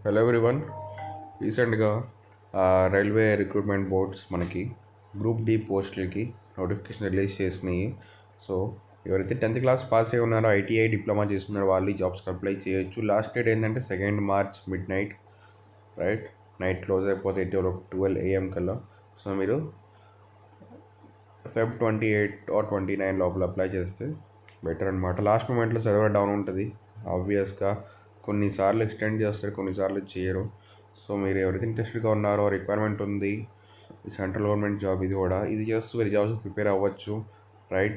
Hello everyone. రీసెంట్గా railway recruitment boards మనకి group D పోస్టులకి నోటిఫికేషన్ రిలీజ్ చేసినాయి. సో ఎవరైతే 10th క్లాస్ పాస్ అయి ఉన్నారో, ఐటీఐ డిప్లొమా చేస్తున్నారో వాళ్ళు ఈ జాబ్స్కి అప్లై చేయొచ్చు. లాస్ట్ డేట్ ఏంటంటే 2 March mid night, right? Night close అయిపోతే 12 AM కల్లా. సో మీరు Feb 28 or 29 లోపల అప్లై చేస్తే బెటర్ అనమాట. లాస్ట్ మూమెంట్లో సర్వర్ డౌన్ ఉంటుంది ఆబ్వియస్గా. కొన్నిసార్లు ఎక్స్టెండ్ చేస్తారు, కొన్నిసార్లు చేయరు. సో మీరు ఎవరైతే ఇంట్రెస్టెడ్గా ఉన్నారో, రిక్వైర్మెంట్ ఉంది, ఈ సెంట్రల్ గవర్నమెంట్ జాబ్ ఇది కూడా, ఇది చేస్తూ వేరే జాబ్స్ ప్రిపేర్ అవ్వచ్చు, రైట్?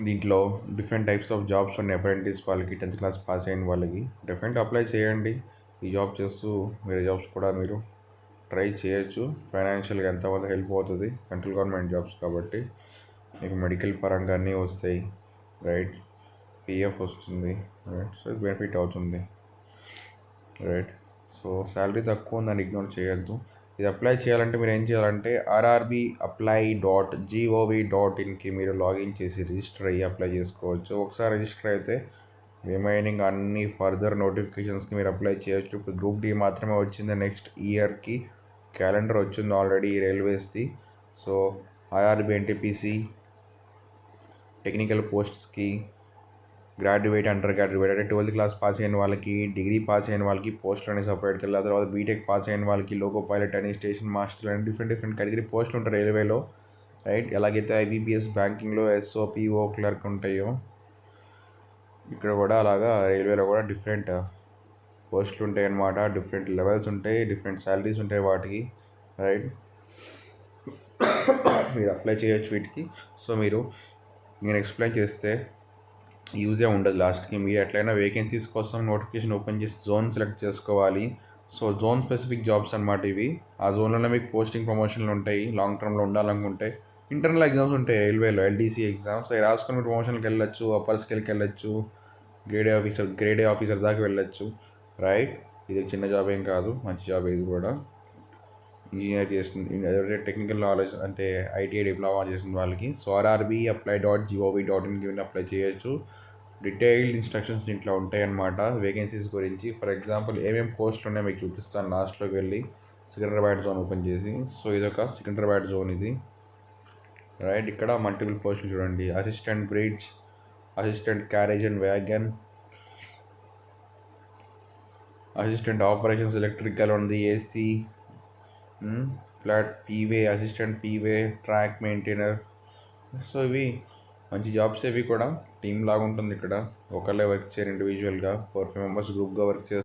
దీంట్లో డిఫరెంట్ టైప్స్ ఆఫ్ జాబ్స్ ఉన్నాయి. అప్రెంటిస్ వాళ్ళకి, 10th క్లాస్ పాస్ అయిన వాళ్ళకి డెఫినెట్గా అప్లై చేయండి. ఈ జాబ్ చేస్తూ వేరే జాబ్స్ కూడా మీరు ట్రై చేయొచ్చు. ఫైనాన్షియల్గా ఎంతమంది హెల్ప్ అవుతుంది, సెంట్రల్ గవర్నమెంట్ జాబ్స్ కాబట్టి. మీకు మెడికల్ పరంగా అన్నీ వస్తాయి, రైట్? పిఎఫ్ వస్తుంది, రైట్? సో బెనిఫిట్ అవుతుంది, రైట్? సో శాలరీ తక్కువ ఉందని ఇగ్నోర్ చేయొద్దు. ఇది అప్లై చేయాలంటే మీరు ఏం చేయాలంటే rrbapply.gov.inకి మీరు లాగిన్ చేసి రిజిస్టర్ అయ్యి అప్లై చేసుకోవచ్చు. ఒకసారి రిజిస్టర్ అయితే రిమైనింగ్ అన్ని ఫర్దర్ నోటిఫికేషన్స్కి మీరు అప్లై చేయొచ్చు. ఇప్పుడు గ్రూప్ డి మాత్రమే వచ్చింది, నెక్స్ట్ ఇయర్కి క్యాలెండర్ వచ్చింది ఆల్రెడీ రైల్వేస్ది. సో ఐఆర్బి, ఎన్టీపీసీ, టెక్నికల్ పోస్ట్స్కి గ్రాడ్యుయేట్, అండర్ గ్రాడ్యుయేట్ అంటే 12th క్లాస్ పాస్ అయిన వాళ్ళకి, డిగ్రీ పాస్ అయిన వాళ్ళకి పోస్టులు అనేవి సపరేట్కి వెళ్ళాలి. తర్వాత బీటెక్ పాస్ అయిన వాళ్ళకి లోకో పైలట్ అని, స్టేషన్ మాస్టర్ అని డిఫరెంట్ కేటగిరీ పోస్టులు ఉంటాయి రైల్వేలో, రైట్? ఎలాగైతే ఐబీపీఎస్ బ్యాంకింగ్లో ఎస్ఓ, పిఓ క్లర్క్ ఉంటాయో, ఇక్కడ కూడా అలాగా రైల్వేలో కూడా డిఫరెంట్ పోస్టులు ఉంటాయి అన్నమాట. డిఫరెంట్ లెవెల్స్ ఉంటాయి, డిఫరెంట్ శాలరీస్ ఉంటాయి వాటికి, రైట్? మీరు అప్లై చేయొచ్చు వీటికి. సో మీరు నేను ఎక్స్ప్లెయిన్ చేస్తే యూజే ఉండదు లాస్ట్కి. మీరు ఎట్లయినా వేకెన్సీస్ కోసం నోటిఫికేషన్ ఓపెన్ చేసి జోన్ సెలెక్ట్ చేసుకోవాలి. సో జోన్ స్పెసిఫిక్ జాబ్స్ అనమాట ఇవి. ఆ జోన్లోనే మీకు పోస్టింగ్ ప్రమోషన్లు ఉంటాయి. లాంగ్ టర్మ్లో ఉండాలనుకుంటే ఇంటర్నల్ ఎగ్జామ్స్ ఉంటాయి రైల్వేలో, ఎల్డీసీ ఎగ్జామ్స్. అవి రాసుకొని మీరు ప్రమోషన్కి వెళ్ళొచ్చు, అప్పర్ స్కేల్కి వెళ్ళొచ్చు, గ్రేడ్ ఏ ఆఫీసర్ దాకా వెళ్ళొచ్చు, రైట్? ఇది చిన్న జాబ్ ఏం కాదు, మంచి జాబ్ ఇది కూడా. ఇంజనీర్ చేస్తుంది, ఎవరైతే టెక్నికల్ నాలెడ్జ్ అంటే ఐటీఐ డిప్లొమా చేసిన వాళ్ళకి. సో rrbapply.gov.inకి అప్లై చేయొచ్చు. డీటెయిల్డ్ ఇన్స్ట్రక్షన్స్ దీంట్లో ఉంటాయి అన్నమాట వేకెన్సీస్ గురించి. ఫర్ ఎగ్జాంపుల్ ఏమేమి పోస్టులు ఉన్నాయో మీకు చూపిస్తాను లాస్ట్లోకి వెళ్ళి. సికింద్రాబాద్ జోన్ ఓపెన్ చేసి, సో ఇదొక సికింద్రాబాద్ జోన్ ఇది, రైట్? ఇక్కడ మల్టిపుల్ పోస్టులు చూడండి. Assistant bridge, assistant carriage and wagon, assistant operations electrical ఉంది, AC, flat P way, assistant P way, track maintainer. So ఇవి మంచి జాబ్స్. ఇవి కూడా టీమ్ లాగా ఉంటుంది. ఇక్కడ ఒకళ్ళే వర్క్ చేయరు, ఇండివిజువల్గా 4-5 మెంబర్స్ గ్రూప్గా వర్క్ చేస్తారు.